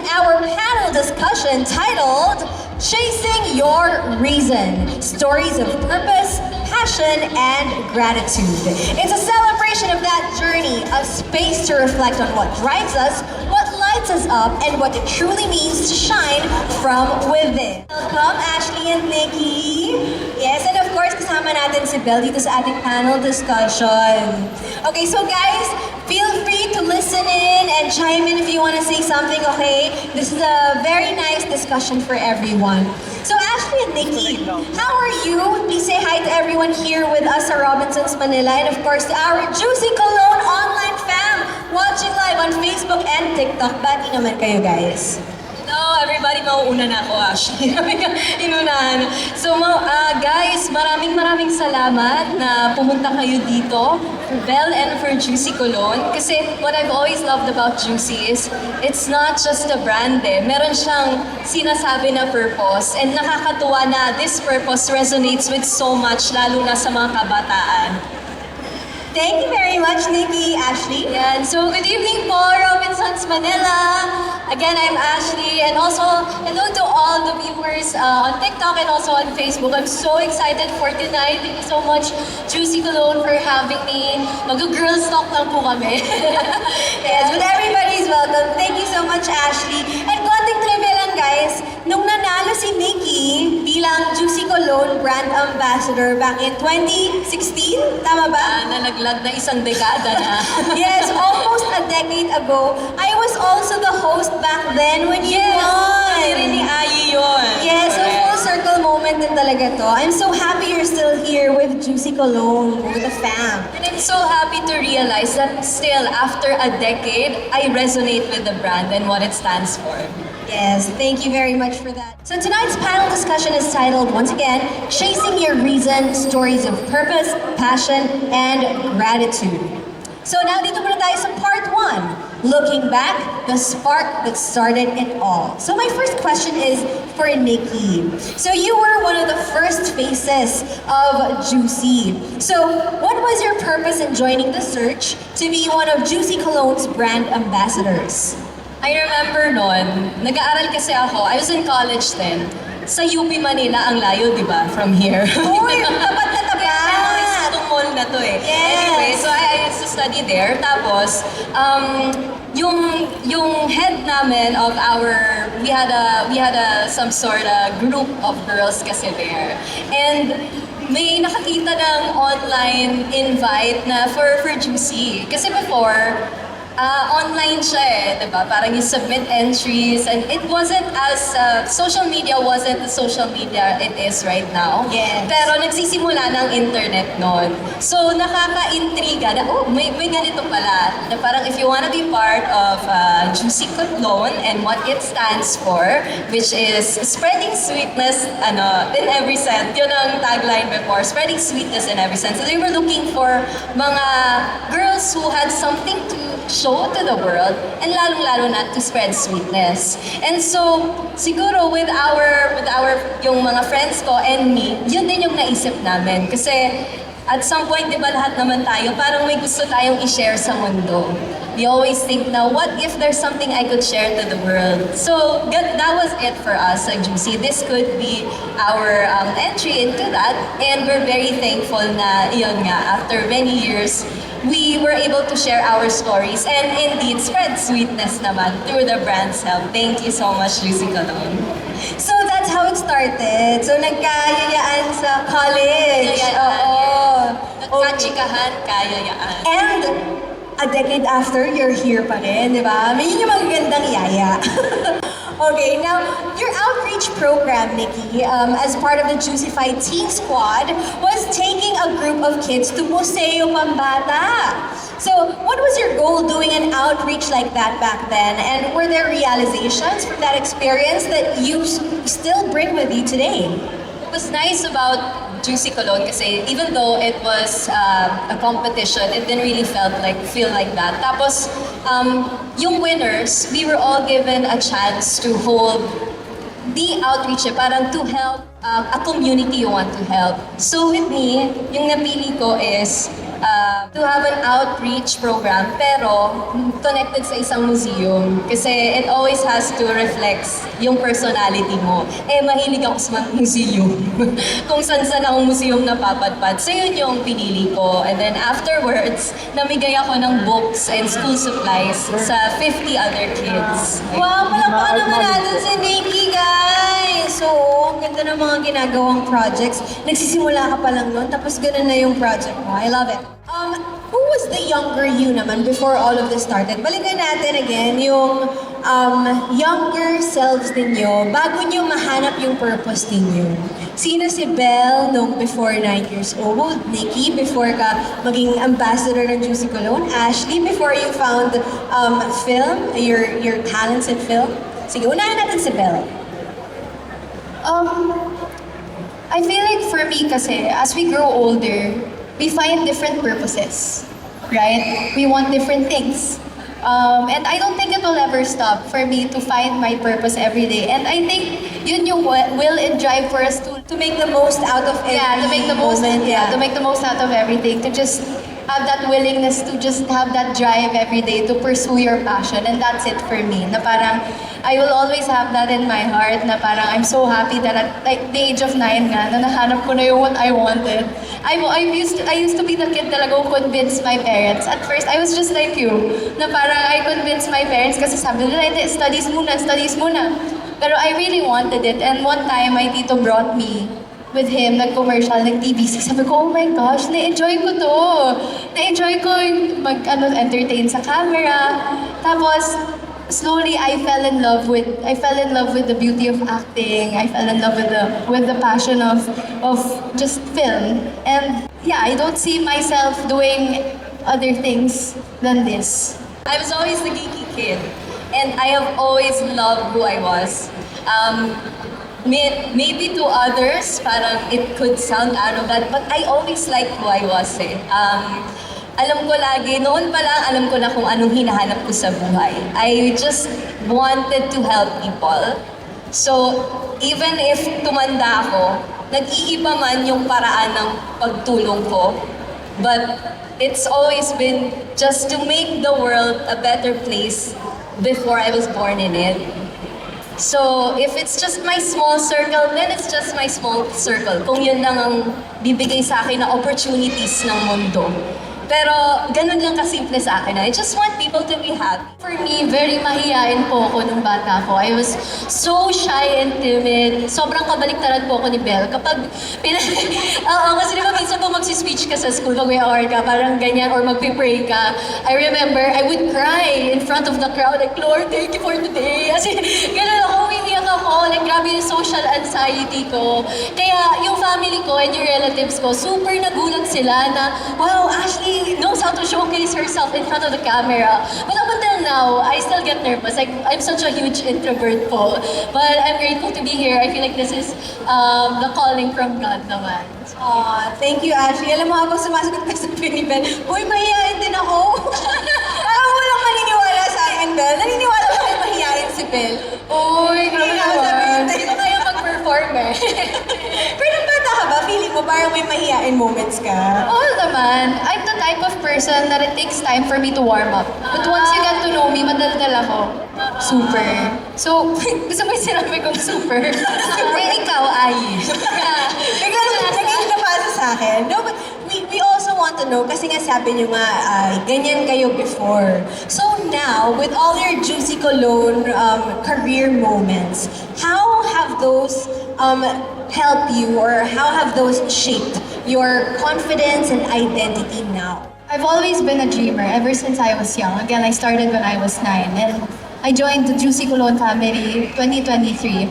our panel discussion titled Chasing Your Reason, Stories of Purpose, Passion, and Gratitude. It's a celebration of that journey, a space to reflect on what drives us, what lights us up, and what it truly means to shine from within. Welcome, Ashley and Nikki. Yes, and of course, kasama natin si Belle dito sa ating panel discussion. Okay, so guys, feel free to listen in and chime in if you want to say something, okay? This is a very nice discussion for everyone. So Ashley and Nikki, how are you? Please say hi to everyone here with us at Robinsons Manila, and of course to our Juicy Cologne online fam watching live on Facebook and TikTok. Bati naman kayo, guys. No, everybody, mauuna na ako actually. Inunahan. So guys, maraming salamat na pumunta kayo dito for Belle and for Juicy Cologne. Kasi what I've always loved about Juicy is it's not just a brand eh. Meron siyang sinasabi na purpose, and nakakatuwa na this purpose resonates with so much, lalo na sa mga kabataan. Thank you very much, Nikki. Ashley? Yan. So, good evening po, Robinsons Manila. Again, I'm Ashley, and also hello to all the viewers on TikTok and also on Facebook. I'm so excited for tonight. Thank you so much, Juicy Cologne, for having me. Mag-girls talk lang po kami. Yes, but everybody's welcome. Thank you so much, Ashley. And konting trivia lang, guys. Nung nanalo si Nikki bilang Juicy Cologne brand ambassador back in 2016, tama ba? Nalaglag na isang dekada na. Yes, almost a decade ago. I was also the host back then when you won. Kami rin ni Ayi yun. Yes, a full circle moment din talaga to. I'm so happy you're still here with Juicy Cologne, with the fam. And I'm so happy to realize that still, after a decade, I resonate with the brand and what it stands for. Yes, thank you very much for that. So tonight's panel discussion is titled, once again, Chasing Your Reason, Stories of Purpose, Passion, and Gratitude. So now dito muna tayo sa part 1, looking back, the spark that started it all. So my first question is for Nikki. So you were one of the first faces of Juicy. So what was your purpose in joining the search to be one of Juicy Cologne's brand ambassadors? I remember noon, nag-aaral kasi ako, I was in college then. Sa UP Manila ang layo, di ba? From here. Uy, tapat na tapat! Itong mall na to eh. Yes. Anyway, so I used to study there. Tapos, yung head namin of our, we had some sort of group of girls kasi there. And may nakakita ng online invite na for Juicy. Kasi before, online siya eh, diba? Parang you submit entries, and it wasn't as, social media wasn't the social media it is right now. Yes. Pero nagsisimula ng internet noon. So nakaka-intriga na, oh, may ganito pala. Na parang if you wanna be part of Juicy Cologne and what it stands for, which is spreading sweetness in every sense. Yun ang tagline before, spreading sweetness in every sense. So they were looking for mga girls who had something to show to the world, and lalong-lalo na to spread sweetness. And so, siguro with our yung mga friends ko and me, yun din yung naisip namin. Kasi at some point, di ba lahat naman tayo, parang may gusto tayong i-share sa mundo. We always think na, what if there's something I could share to the world? So, that was it for us at Juicy. This could be our entry into that, and we're very thankful na, yun nga, after many years, we were able to share our stories and indeed spread sweetness naman through the brand's help. Thank you so much, Juicy Cologne. So that's how it started. So nagkayayaan sa college. Oo. Nagkachikahan, kayayaan. And a decade after, you're here pa rin, di ba? May yun yung magagandang yaya. Okay, now, your outreach program, Nikki, as part of the Juicified Teen Squad, was taking a group of kids to Museo Pambata. So, what was your goal doing an outreach like that back then? And were there realizations from that experience that you still bring with you today? What was nice about Juicy Cologne kasi even though it was a competition, it didn't really feel like that. Tapos, yung winners, we were all given a chance to hold the outreach, parang to help a community you want to help. So with me, yung napili ko is to have an outreach program pero connected sa isang museum kasi it always has to reflect yung personality mo. Eh, mahilig ako sa mga museum. Kung saan-saan akong museum napapadpad. So yun yung pinili ko. And then afterwards, namigay ako ng books and school supplies sa 50 other kids. Wow, palakpakan naman natin si Nikki, guys! So, ang ganda ng mga ginagawang projects. Nagsisimula ka pa lang noon, tapos ganun na yung project mo. I love it. Who was the younger you naman before all of this started? Balikan natin again yung younger selves ninyo bago nyo mahanap yung purpose ninyo. Sino si Belle nung before 9 years old? Nikki, before ka maging ambassador ng Juicy Cologne? Ashley, before you found film, your talents in film? Sige, unahin natin si Belle. I feel like for me kasi, as we grow older, we find different purposes, right? We want different things. And I don't think it will ever stop for me to find my purpose every day. And I think yun yung will and drive for us to To make the most out of every to make the most moment, to make the most out of everything, to just have that willingness to just have that drive every day to pursue your passion. And that's it for me. Na parang I will always have that in my heart na parang I'm so happy that at like the age of 9 nga na nahanap ko na yung what I wanted. I used to be the kid talaga who convinced my parents. At first, I was just like you, na parang I convinced my parents kasi sabi nila, hindi, studies muna. Pero I really wanted it. And one time, my tito brought me with him, nag-commercial, nag-TVC. Sabi ko, oh my gosh, na-enjoy ko to. Na-enjoy ko yung entertain sa camera. Tapos, slowly I fell in love with the beauty of acting. I fell in love with the passion of just film. And yeah, I don't see myself doing other things than this. I was always the geeky kid, and I have always loved who I was. Maybe to others, parang it could sound arrogant, but I always liked who I was eh. Alam ko lagi, noon pa lang alam ko na kung anong hinahanap ko sa buhay. I just wanted to help people. So, even if tumanda ako, nag-iiba man yung paraan ng pagtulong ko, but it's always been just to make the world a better place before I was born in it. So, if it's just my small circle, then it's just my small circle. Kung yun lang ang bibigay sa akin na opportunities ng mundo. Pero, ganun lang kasimple sa akin. I just want people to be happy. For me, very mahihain po ako nung bata ko. I was so shy and timid. Sobrang kabaliktaran po ako ni Belle. Kapag, oo, kasi di ba minsan po magsispeech ka sa school, pag may award ka, parang ganyan, or magpipray ka. I remember, I would cry in front of the crowd, like, Lord, thank you for today. Kasi, ganun ako, umiiyak ako, like, grabe yung social anxiety ko. Kaya, yung family ko and yung relatives ko, super nagulat sila na, wow, Ashley knows how to showcase herself in front of the camera. But up until now, I still get nervous. Like, I'm such a huge introvert po. But I'm grateful to be here. I feel like this is the calling from God naman. Aw, thank you, Ashley. Alam mo, habang sumasagot ka sa Pinipen, uy, mahihain din ako. Parang walang maniniwala sa akin, Belle. Naniniwala ko kayo mahihain si Belle. Uy, grabe naman. Hindi ko kaya mag-perform eh. Pero nung bata ka ba, feeling mo parang may mahihain moments ka? Oo naman. I'm the type of person that it takes time for me to warm up. But once you get to know me, madaldal ako. Super. So, gusto mo yung sinabi kong super? Super, ikaw, ay. Because naging napasa sa akin. No, but we also want to know, kasi nga sabi nyo nga, ganyan kayo before. So now, with all your Juicy Cologne career moments, how have those helped you, or how have those shaped your confidence and identity now? I've always been a dreamer ever since I was young. Again, I started when I was 9 and I joined the Juicy Cologne family 2023.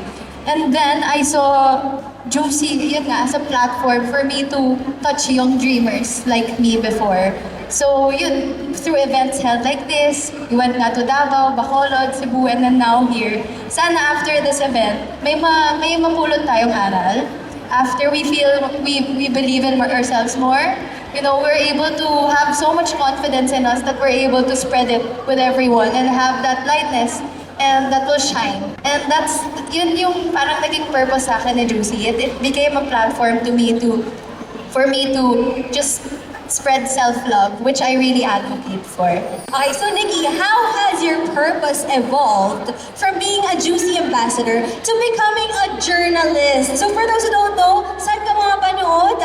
And then I saw Juicy, yun nga, as a platform for me to touch young dreamers like me before. So yun, through events held like this, we went nga to Davao, Bacolod, Cebu, and then now here. Sana after this event, may mapulot tayong aral. After we feel we believe in ourselves more, you know, we're able to have so much confidence in us that we're able to spread it with everyone and have that lightness and that will shine. And that's yun yung parang naging purpose sa akin ni Juicy. It became a platform for me to just spread self-love, which I really advocate for. Okay, so Nikki, how has your purpose evolved from being a Juicy ambassador to becoming a journalist? So for those who don't know, saan ka mga panood?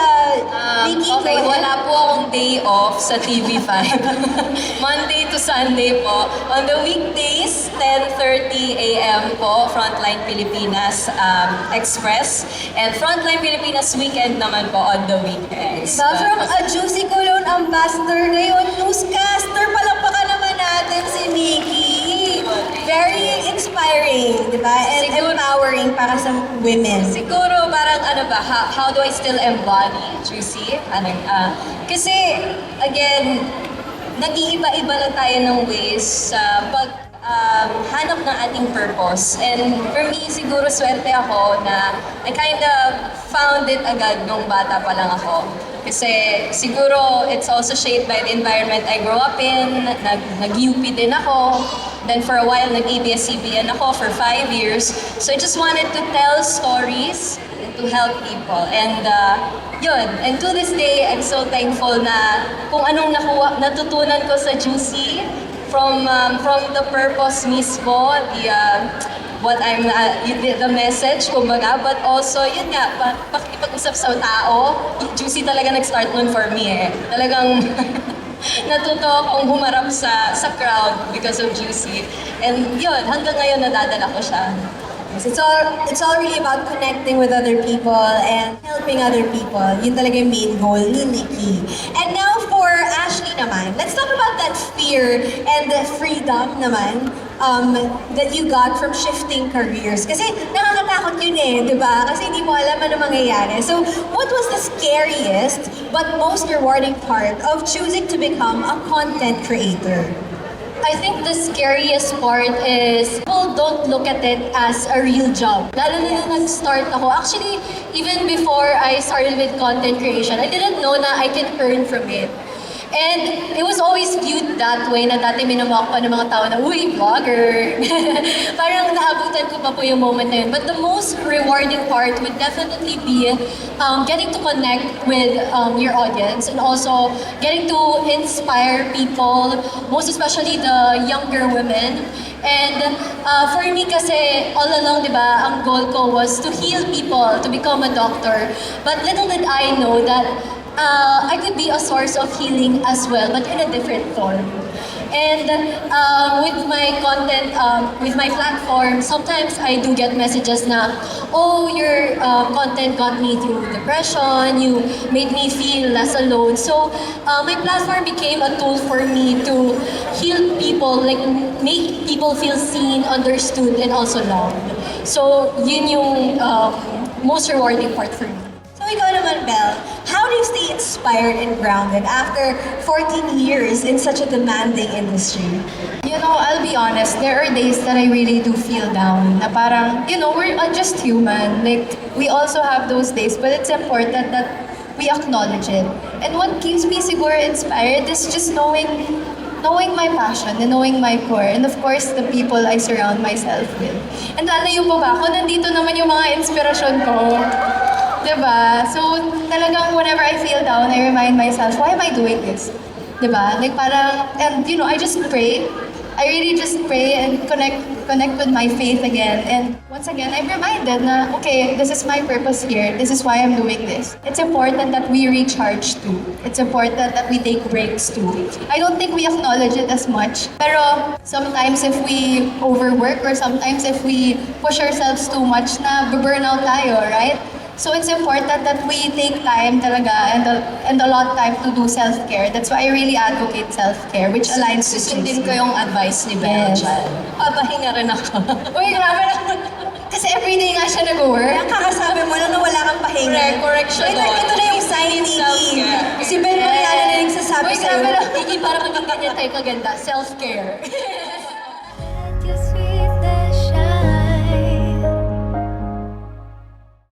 Nikki, Okay, go ahead. wala po akong day off sa TV5. Monday to Sunday po. On the weekdays, 10:30 a.m. po, Frontline Pilipinas Express. And Frontline Pilipinas Weekend naman po on the weekends. Diba? From a Juicy Cologne ambassador, ngayon newscaster, palakpakan naman natin si Nikki. Very inspiring, di ba? And Siguro- empowering para sa women. Siguro parang ano ba, how do I still embody Juicy? Kasi again, nag-iiba-iba lang tayo ng ways sa hanap ng ating purpose. And for me, siguro swerte ako na I kind of found it agad nung bata pa lang ako. Kasi siguro it's also shaped by the environment I grew up in. Nag-UP din ako. Then for a while, nag-ABS-CBN ako for 5 years. So I just wanted to tell stories and to help people. And yun. And to this day, I'm so thankful na kung anong natutunan ko sa Juicy from the purpose mismo, what I'm, the message, kumbaga, but also, yun nga, pakipag-usap sa tao, Juicy talaga nag-start nun for me eh. Talagang natuto akong humarap sa crowd because of Juicy. And yun, hanggang ngayon nadadala ko siya. It's all really about connecting with other people and helping other people. Yun talaga yung main goal ni Nikki. And now for Ashley naman, let's talk about that fear and the freedom naman that you got from shifting careers. Kasi nakakatakot yun eh, di ba? Kasi hindi mo alam ano mangyayari. So, what was the scariest but most rewarding part of choosing to become a content creator? I think the scariest part is people don't look at it as a real job. Lalo na nung nag-start ako. Actually, even before I started with content creation, I didn't know na I can earn from it. And it was always viewed that way na dati minamok pa ng mga tao na, uy, vlogger. Parang naabutan ko pa po yung moment na yun. But the most rewarding part would definitely be getting to connect with your audience and also getting to inspire people, most especially the younger women. And for me kasi, all along, di ba, ang goal ko was to heal people, to become a doctor. But little did I know that I could be a source of healing as well, but in a different form. And with my content, with my platform, sometimes I do get messages na, oh, your content got me through depression, you made me feel less alone. So my platform became a tool for me to heal people, like make people feel seen, understood, and also loved. So yun yung most rewarding part for me. So ikaw naman, Belle, how do you stay inspired and grounded after 14 years in such a demanding industry? You know, I'll be honest, there are days that I really do feel down. Na parang, you know, we're just human. Like, we also have those days, but it's important that we acknowledge it. And what keeps me siguro inspired is just knowing my passion and knowing my core. And of course, the people I surround myself with. And lalayo pa ba ako? Nandito naman yung mga inspirasyon ko. Diba? So, talagang whenever I feel down, I remind myself, why am I doing this? Diba? Like parang, and you know, I just pray. I really just pray and connect with my faith again. And once again, I'm reminded na, okay, this is my purpose here. This is why I'm doing this. It's important that we recharge too. It's important that we take breaks too. I don't think we acknowledge it as much. Pero sometimes if we overwork or sometimes if we push ourselves too much na burnout tayo, right? So it's important that we take time talaga and a lot of time to do self-care. That's why I really advocate self-care, which aligns with Susundin Juicy. ko yung advice ni Belle Yes. dyan. Papahinga rin ako. Uy, grabe na. Kasi everyday nga siya nag-work. Ang kakasabi mo lang na wala kang pahinga. Correct siya Wait, doon. ito na yung sign ni Nikki. Self-care. Si Ben Mariana na nagsasabi Uy, grabe sa'yo. na. Nikki, para maging ganyan tayo kaganda. Self-care.